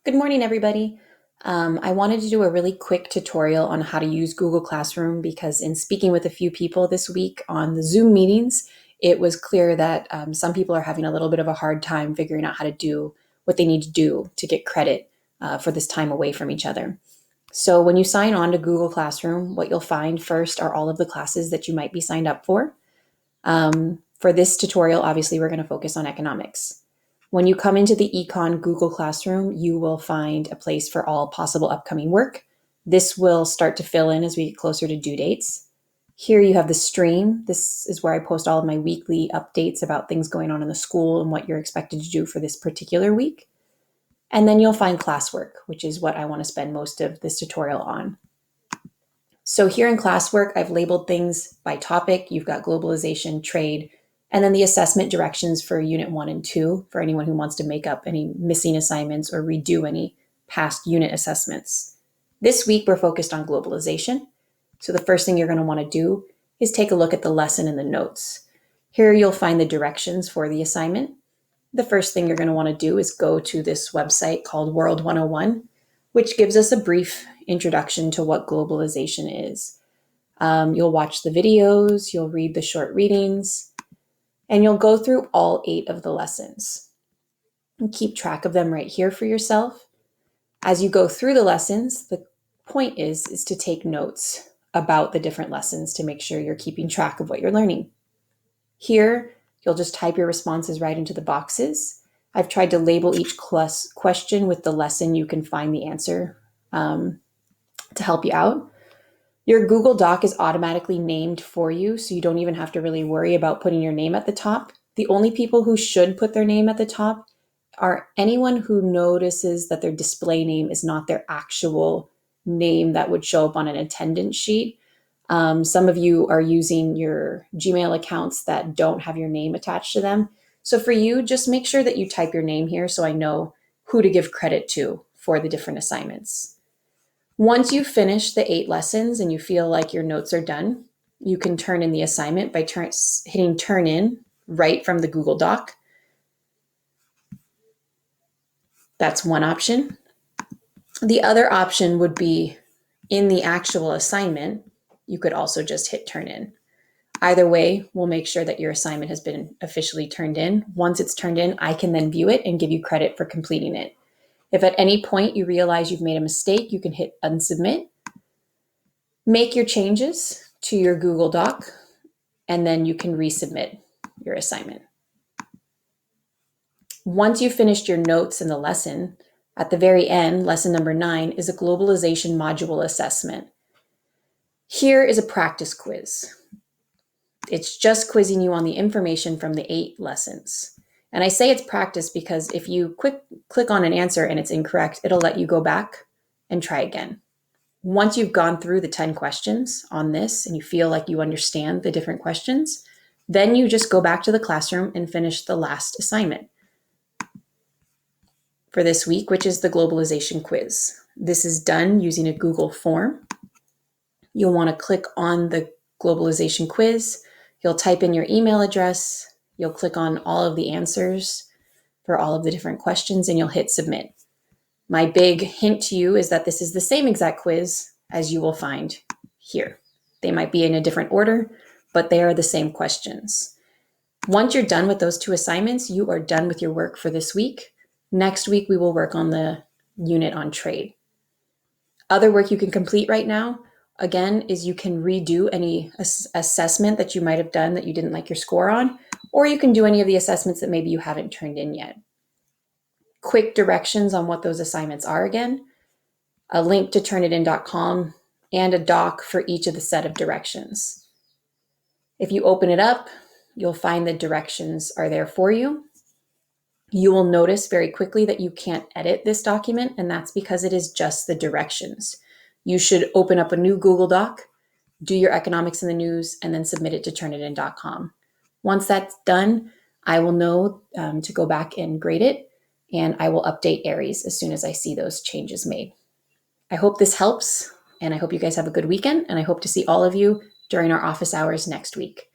Good morning, everybody. I wanted to do a really quick tutorial on how to use Google Classroom because in speaking with a few people this week on the Zoom meetings, it was clear that some people are having a little bit of a hard time figuring out how to do what they need to do to get credit for this time away from each other. So when you sign on to Google Classroom, what you'll find first are all of the classes that you might be signed up for. For this tutorial, obviously, we're going to focus on economics. When you come into the Econ Google Classroom, you will find a place for all possible upcoming work. This will start to fill in as we get closer to due dates. Here you have the stream. This is where I post all of my weekly updates about things going on in the school and what you're expected to do for this particular week. And then you'll find classwork, which is what I want to spend most of this tutorial on. So here in classwork, I've labeled things by topic. You've got globalization, trade, and then the assessment directions for Unit 1 and 2 for anyone who wants to make up any missing assignments or redo any past unit assessments. This week, we're focused on globalization. So the first thing you're going to want to do is take a look at the lesson and the notes. Here you'll find the directions for the assignment. The first thing you're going to want to do is go to this website called World 101, which gives us a brief introduction to what globalization is. You'll watch the videos, you'll read the short readings, and you'll go through all 8 of the lessons. And keep track of them right here for yourself. As you go through the lessons, the point is to take notes about the different lessons to make sure you're keeping track of what you're learning. Here, you'll just type your responses right into the boxes. I've tried to label each question with the lesson you can find the answer to help you out. Your Google Doc is automatically named for you, so you don't even have to really worry about putting your name at the top. The only people who should put their name at the top are anyone who notices that their display name is not their actual name that would show up on an attendance sheet. Some of you are using your Gmail accounts that don't have your name attached to them. So for you, just make sure that you type your name here so I know who to give credit to for the different assignments. Once you finish the 8 lessons and you feel like your notes are done, you can turn in the assignment by hitting turn in right from the Google Doc. That's one option. The other option would be in the actual assignment, you could also just hit turn in. Either way, we'll make sure that your assignment has been officially turned in. Once it's turned in, I can then view it and give you credit for completing it. If at any point you realize you've made a mistake, you can hit unsubmit. Make your changes to your Google Doc, and then you can resubmit your assignment. Once you've finished your notes in the lesson, at the very end, lesson number 9 is a globalization module assessment. Here is a practice quiz. It's just quizzing you on the information from the 8 lessons. And I say it's practice because if you click on an answer and it's incorrect, it'll let you go back and try again. Once you've gone through the 10 questions on this and you feel like you understand the different questions, then you just go back to the classroom and finish the last assignment for this week, which is the globalization quiz. This is done using a Google form. You'll want to click on the globalization quiz. You'll type in your email address. You'll click on all of the answers for all of the different questions and you'll hit submit. My big hint to you is that this is the same exact quiz as you will find here. They might be in a different order, but they are the same questions. Once you're done with those 2 assignments, you are done with your work for this week. Next week, we will work on the unit on trade. Other work you can complete right now, again, is you can redo any assessment that you might have done that you didn't like your score on, or you can do any of the assessments that maybe you haven't turned in yet. Quick directions on what those assignments are again, a link to turnitin.com, and a doc for each of the set of directions. If you open it up, you'll find the directions are there for you. You will notice very quickly that you can't edit this document, and that's because it is just the directions. You should open up a new Google Doc, do your economics in the news, and then submit it to turnitin.com. Once that's done, I will know to go back and grade it, and I will update Aries as soon as I see those changes made. I hope this helps, and I hope you guys have a good weekend, and I hope to see all of you during our office hours next week.